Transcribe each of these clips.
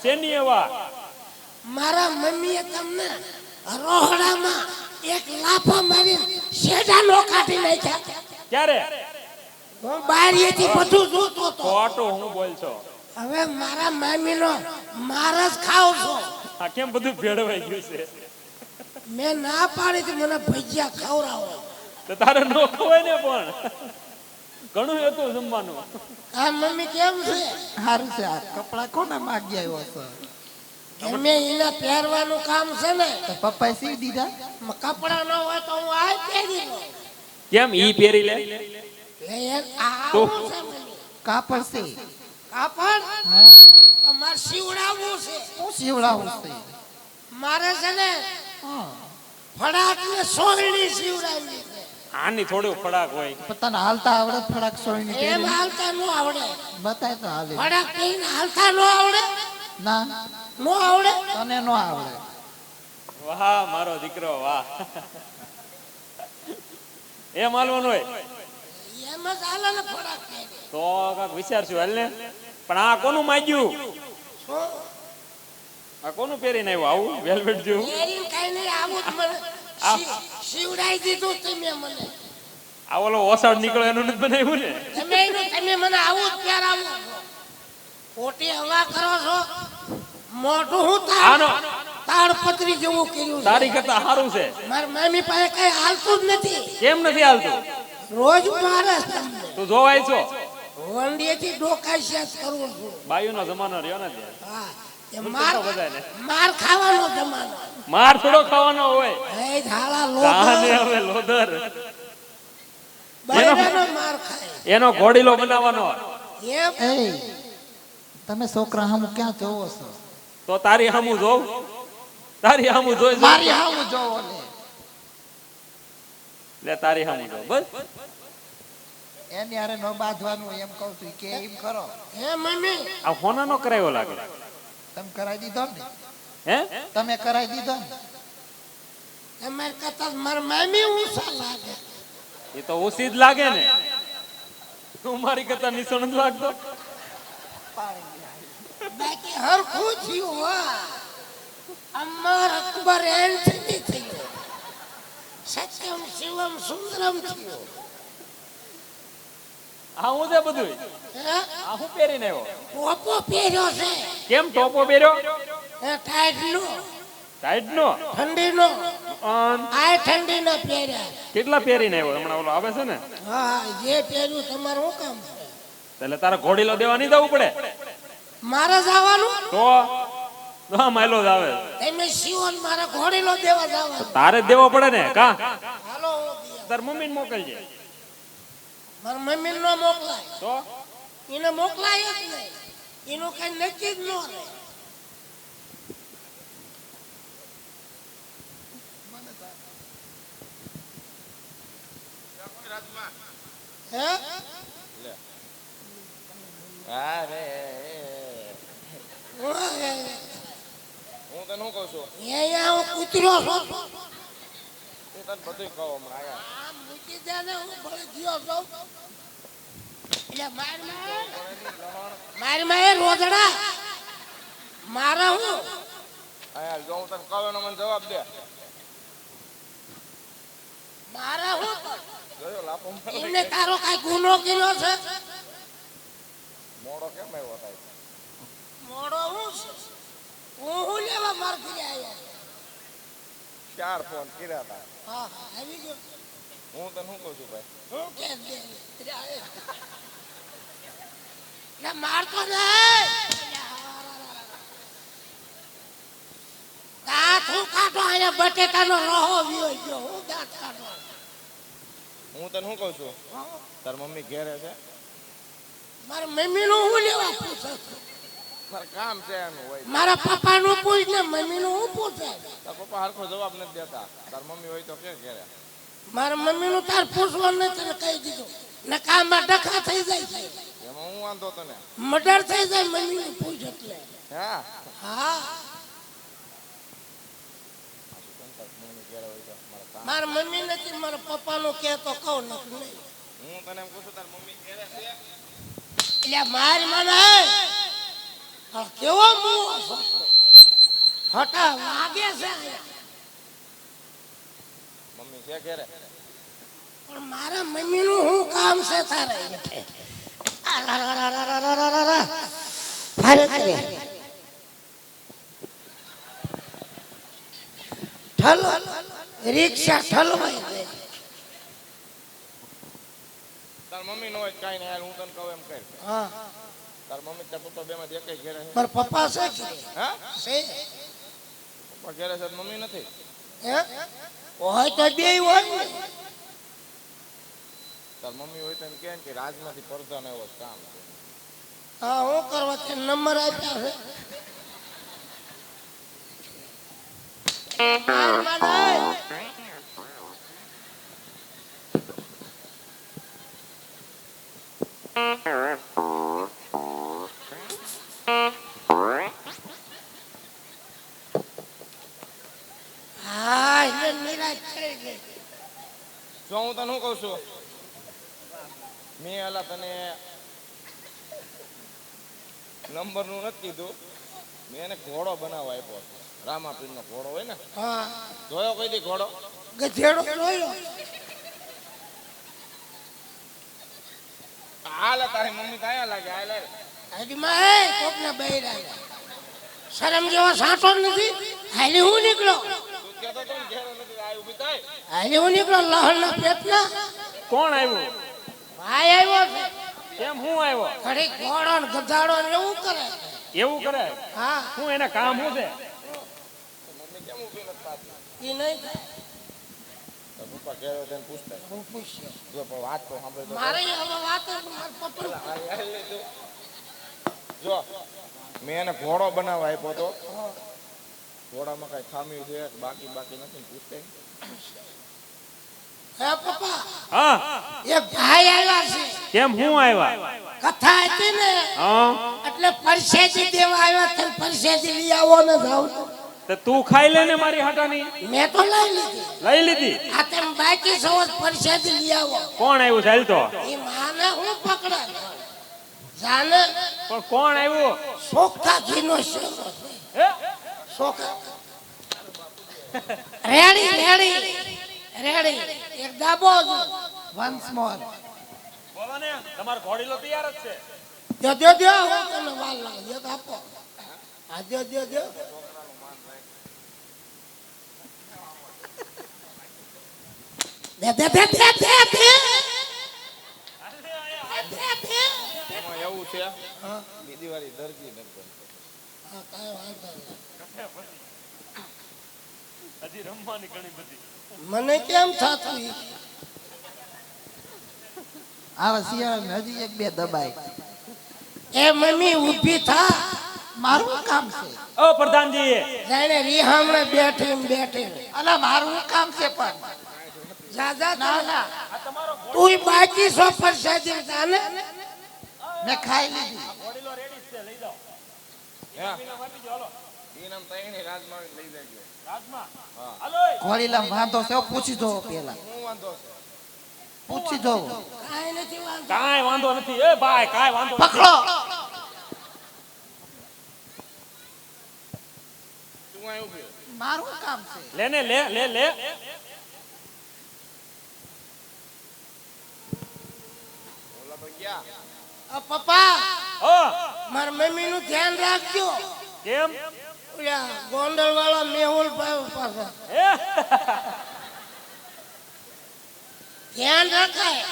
શેની એવા? મારા મમ્મીએ તમને રોહડામાં એક લાફો મારી શેડા નો કાઢી નાખ્યા. ક્યારે? હું બારીએથી બધું જોતો તો. ખોટું હું બોલ છો? હવે મારા મામીનો માર જ ખાવ છો. આ કેમ બધું ભેળવાઈ ગયું છે? મેં ના પાડી હતી મને ભજીયા ખવડાવો. તો તારે નો ખવાય ને, પણ ઘણું હતું જમવાનું. આ મમ્મી કેમ છે? સારું છે. આ કપડા કોને માગી આવ્યો છે? એમે એના પહેરવાનું કામ છે ને. તો પપ્પાએ સીવી દીધા. કપડા ન હોય તો હું આ પહેરી લઉં. કેમ ઈ પહેરી લે? આવું છે મમ્મી. કાપડ છે. કાપડ હા, મારે સીવડાવવું છે. હું સીવડાવું છે. મારે છે ને હા, ફડાક ને સોળની સીવડાવવી છે. આની થોડું ફડાક હોય. પોતાને હાલતા આવડે ફડાક સોળીની એમ પહેરી? હાલતા ન આવડે. બતાય તો હાલે. ફડાક કહીને હાલતા ન આવડે. ના, ન આવડે. તને નો આવડે. વાહ મારો દીકરો વાહ. એમ હાલવાનું હોય એમ જ હાલે ને ફડાક કહીને. તો કાક વિચારશું હાલ ને. પણ આ કોનું માગ્યું? શું? આ કોનું પહેરીને આવ્યું આવું વેલ્વેટ જેવું? પહેરીને કઈ નહીં આવું જ મને સીવડાવી દીધું તમે મને. આ ઓલો ઓસાડ નીકળો એનું નથી બનાવ્યું ને? તમે મને આવું જ પહેરાવો છો. ખોટી હવા કરો છો. મોઢું હું આનો તાડપત્રી જેવું કર્યું છે. તારી કરતા સારું છે. મારી મમ્મી પાસે કઈ હાલતું જ નથી. કેમ નથી હાલતું? રોજ મારે જ તમને. તું જોવાય છો? વંડીએથી ડોકાશિયા જ કરું છું. બાયુનો જમાનો રહ્યો ને ત્યાં. હા, એ બોલતો બધાને. માર ખાવાનો જમાનો. માર થોડો ખાવાનો હોય. એ ઝાલા કાને લોધર. હવે લોધર. બૈરાનો માર ખાય. એનો ઘોડીલો બનાવવાનો. એમ એ તમે છોકરા હામું ક્યાં જોવો છો? તો તારી હામું જોવ. તારી હામું જોઈ જોઈ. મારી હામું જોવો ને. લે તારી હામું જોવ બસ. એની હારે નો બાંધવાનું એમ કહું છું કે એમ કરો. હે મમ્મી. આ હોના નો કરાયો લાગે. તમે કરાવી દીધો ને? હે? તમે કરાવી દીધો ને? તમારે કરતા મારા મમ્મી ઊંચા લાગે. એ તો ઓછી જ લાગે ને. તું મારી કરતા નીચો નથી લાગતો. બાકી હરખું થયું. હા, અમર અકબર એન્થની થયું. સત્યમ શિવમ સુંદરમ થયું. આ હું છે બધું. હે? આ હું પહેરીને આવ્યો? ટોપો પહેર્યો છે. કેમ ટોપો પહેર્યો? એ ટાઈટ નો. ટાઈટ નો? ઠંડી નો. અન આ ઠંડી નો પહેર્યા. કેટલા પહેરીને આવ્યો? હમણાં ઓલો આવે છે ને. હા, જે પહેર્યું તમારું શું કામ છે? એટલે તારે ઘોડીલો દેવા નહીં જવું પડે? મારે જવાનું. તો હા માયલો જ આવે. તમે શિવન મારે ઘોડીલો દેવા જવાનું. તારે જ દેવો પડે ને કા? હાલો હું દે. તાર મમ્મીને મોકલજે. મારા મમ્મી નો મોકલાય. તો એને મોકલાય જ નહીં. એનું કઈ નક્કી જ ન રહે. હે? અરે હું તને શું કહું છું? અહીંયા હું કૂતરો છું. હું તને બધું કહું હમણાં આયા. આમ મૂકી દે ને હું ભલે ગયો છું. એટલે મારી રોજડા મારા હું આયા જો હું તને કહું એનો મને જવાબ દે. મારા હું જોયો લાપો એમને તારો કઈ ગુનો કર્યો છે? મોડો કેમ આવ્યો થાય? મોડો હું છે? હું લેવા માર ઘરે આવ્યા. 4 ફોન કર્યા હતા. હા હા આવી ગયો. હું તને શું કહું છું ભાઈ? હું કે દે ના મારતો નહીં. દાંત હું કાઢો અહીંયા બટેટાનો રહો વ્યો ગયો. હું દાંત કાઢો. હું તને શું કહું છું? તાર મમ્મી ઘેરે છે? મારા મમ્મીનું હું લેવા પૂછે છું? મારે કામ છે એનું હોય. મારા પપ્પાનું પૂછ ને મમ્મીનું હું પૂછે? તાર પપ્પા હરખો જવાબ નથી દેતા. તાર મમ્મી હોય તો કે ઘેરે? મારા મમ્મીનું તાર પૂછવાનું નહીં. તને કહી દીધું ને કામમાં ડખા થઈ જાય છે. એમાં હું વાંધો તને? મર્ડર થઈ જાય મમ્મીનું પૂછ એટલે. હા હા મમ્મી ઘેરે હોય તો મારે કામ. મારા મમ્મી નથી મારા પપ્પાનું કે તો કહું નથી નહીં. હું તને એમ કહું છું તાર મમ્મી ઘેરે છે? એટલે મારી મને આ કેવો મુવો છો હટા વાગે છે અહીંયા. મમ્મી છે ઘેરે? પણ મારા મમ્મીનું શું કામ છે તારે ભારે કરે ઠલો રિક્ષા ઠલવાઈ ગઈ. તાર મમ્મી નો હોય કાંઈ નહીં હાલ હું તને કહું એમ કર. હા તાર મમ્મી તાર પપ્પા બે માંથી એકેય ઘેરે છે? મારા પપ્પા છે કે હા છે પપ્પા ઘેરે છે તો મમ્મી નથી? હે હોય તો બે હોય ને. તાર મમ્મી હોય તો એમ કહે ને કે રાજમાંથી પરધાન એવો જ કામ છે. હા હું કરવા તે નંબર આપ્યા છે. હા એટલે નિરાશ થઈ ગઈ. જો હું તને શું કહું છું, મેં હાલા તને નંબર નું નથી કીધું, મેં એને ઘોડો બનાવવા આપ્યો છે. રામાપીર નો ઘોડો હોય ને, હા જોયો કઈ દી ઘોડો? ગધેડો જોયો. હાલ તારી મમ્મી કયા લાગે? હાલ હાલ. હાજીમાં એ કોકના બૈરા શરમ જેવો સાંટો નથી. હાલી હું નીકળો તું કહેતો તો ને ઘેરે નથી, આ ઊભી થાય. હાલી હું નીકળો લહણના પેટના. કોણ આવ્યું? ભાઈ આવ્યો છે કેમ હું આવ્યો? ઘડી ઘોડો ને ગધાડો ને એવું કરે. એવું કરે? હા હું એના કામ શું છે? મમ્મી કેમ ઊભી નથી થતી? એ નહીં થાય. તો પપ્પા ઘેરે હોય તો એને પૂછતા. હું પૂછ્યો જો પણ વાત તો સાંભળે તો. મારે હવે વાત મારા પપ્પા હાલ હાલ લે તું. જો મેં એને ઘોડો બનાવવા આપ્યો તો, ઘોડામાં કઈ ખામી છે બાકી બાકી નથી ને પૂછતે. હે પપ્પા હા એક ભાઈ આવ્યા છે. કેમ હું આવ્યા? કથા હતી ને હા એટલે પરસેદી દેવા આવ્યા છે. પરસેદી લઈ આવો ને જાવ તો તું ખાઈ લે ને મારી હાટાની. મેં તો લઈ લીધી. લઈ લીધી? આ તેમ બાકી સૌ પરસેદી લઈ આવો. કોણ આવ્યું? ચાલ તો. એ માને હું પકડે જાને પણ કોણ આવ્યું? સોખતા ઘીનો શેરો હે? સોખા રેડી રેડી રેડી એક દાબો વન્સ મોર. બોલો ને, તમારો ઘોડીલો તૈયાર જ છે. દો હું તને વાલ લાગે દો આપો. આ દો દે એમાં એવું છે, બીજી વારી દરજી નથી બનતો. હા કાંઈ વાંધો નહીં. હજી રમવાની ઘણી બધી. મને કેમ થતું ઈ? આવા શિયાળા હજી એક બે દબાય. એ મમ્મી ઊભી થા. મારું કામ છે. ઓ પ્રધાનજી, જાણે રીહામણે બેઠી અલા મારું કામ છે પણ. જા ના ના તું બાકી સો પર સાજી જાને મેં ખાઈ લીધી. ઘોડીલો રેડી છે, લઈ જાઓ. હે વાપી જાઓ, હાલો. ઈ નામ તઈ રાજમાં લઈ જાય. રાજમાં. હા. હાલો. ઘોડીલા વાંધો છે પૂછી દો પેલા. હું વાંધો છે? પૂછી દો. કાંઈ નથી વાંધો. કાંઈ વાંધો નથી. એ ભાઈ કાંઈ વાંધો નથી. પકડો. તું અહીં ઊભી રહે. મારું કામ છે. લે ને લે. ઓલા તો ગયા. પપ્પા ઓ મારા મમ્મી નું ધ્યાન રાખજો. કેમ? ઓલા ગોંડલ વાળા મેહુલ ભાઈ પાસે હે? ધ્યાન રખાય.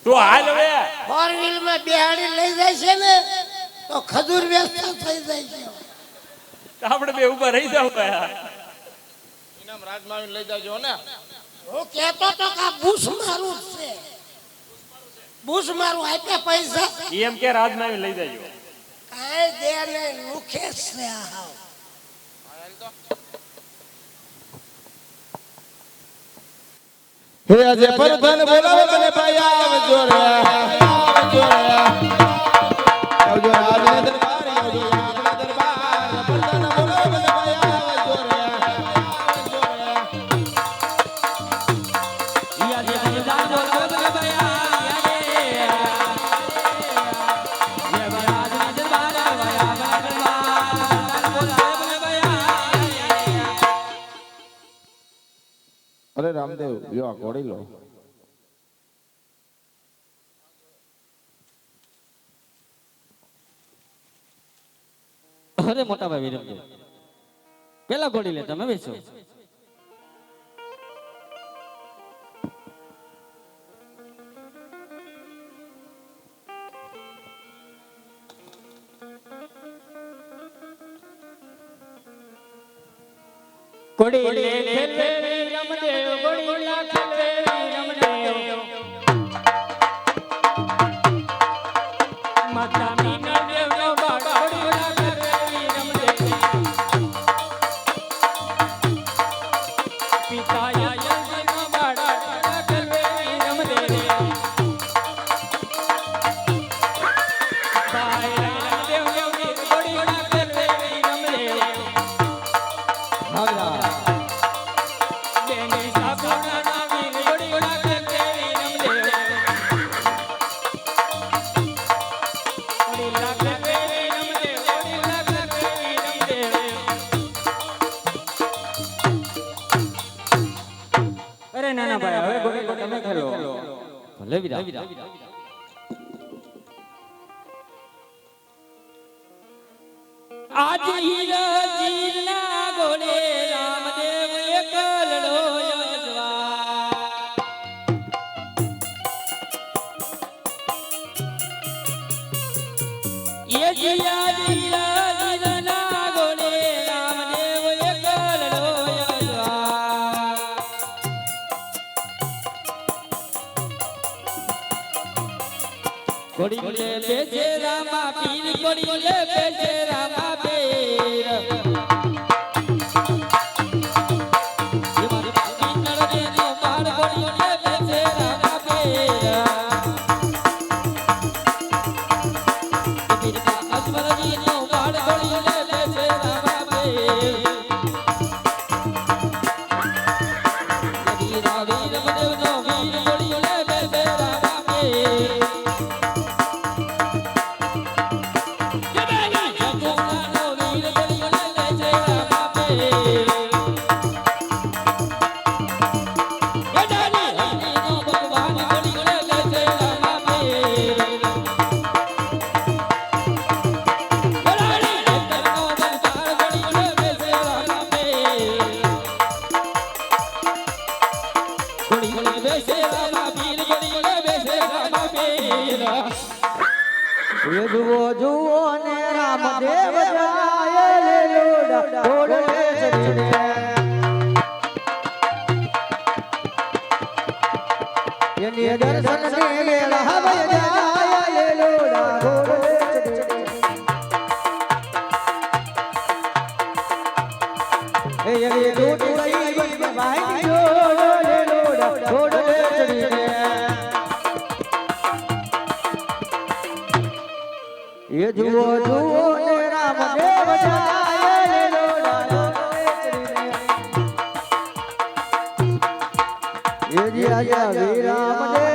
તું હાલ હવે. 4 વ્હીલ માં બેહાડી લઈ જાય છે ને તો ખજૂર વ્યસ્ત થઈ જાય છે. આપણે બે ઉભા રહી જાવ. ઈ નામ રાજમાં લઈ જાજો ને. હું કેતો તો કે આ બુશ મારું જ છે. બુશ મારું આપ્યા પૈસા એમ કે રાજમાં લઈ જાજો. કાંઈ દે ને મુખે છે આ હાવ. હાલ તો. હે આજે પરધન બોલાવે મને ભાઈ આવજો રે આવજો રે આવજો રાજને દરબાર આવજો આપણા દરબાર પરધન બોલાવે મને ભાઈ આવજો રે આવજો રે યા જે દરબાર બોલાવે મને ભાઈ આવજો રે યા રાજને દરબાર આવજો રામદેવ લ્યો આ ઘોડી લો. અરે મોટા ભાઈ વિરમજી પેલા ઘોડી લે તમે બેસો. ઘોડી લે ખેલે રમદેવ ઘોડી લા ખેલે રમદેવ માતા મીના દેવ નો બાળ ઘોડી લા ખેલે રમદેવ પિતા યજ્ઞ નો બાળ ખેલે રમદેવ ભાઈ રમદેવ નો ઘોડી લા ખેલે રમદેવ ભાગરા બેની સાબુના નામી ઘોડી લા ખેલે રમદેવ ઘોડી લા ખેલે રમદેવ ઘોડી લા ખેલે રમદેવ. અરે નાના ભાઈ હવે ઘોડી તમે ખેલો. ભલે વિરા આજ હીરા જીરના ઘોડે રામદેવ એકલડો યજવા એ જીયા હીરા જીરના ઘોડે રામદેવ એકલડો યજવા ઘોડી લે બેસે રામા પીર ઘોડી લે બેસે રામા પીર એ મારી બાકી નળને નો બાળ ઘોડી લે બેસે રામા પીર એ પીર અજમલજી નો બાળ ઘોડી લે બેસે રામા પીર એ વીરા વીર મદેવ નો વીર ઘોડી લે બેસે રામા પીર એ જુઓ જુઓ ને રામદેવ જાય લેલોડા ઘોડે ચડીને એની દર્શન ને વેળા હવે જાય લેલોડા ઘોડે ચડીને એ એની દૂત ગઈ ભાઈ જો લેલોડા ઘોડે ચડીને એ જુઓ જુઓ ને રામદેવ જાય લેલોડા એ જી આજા વી રામદેવ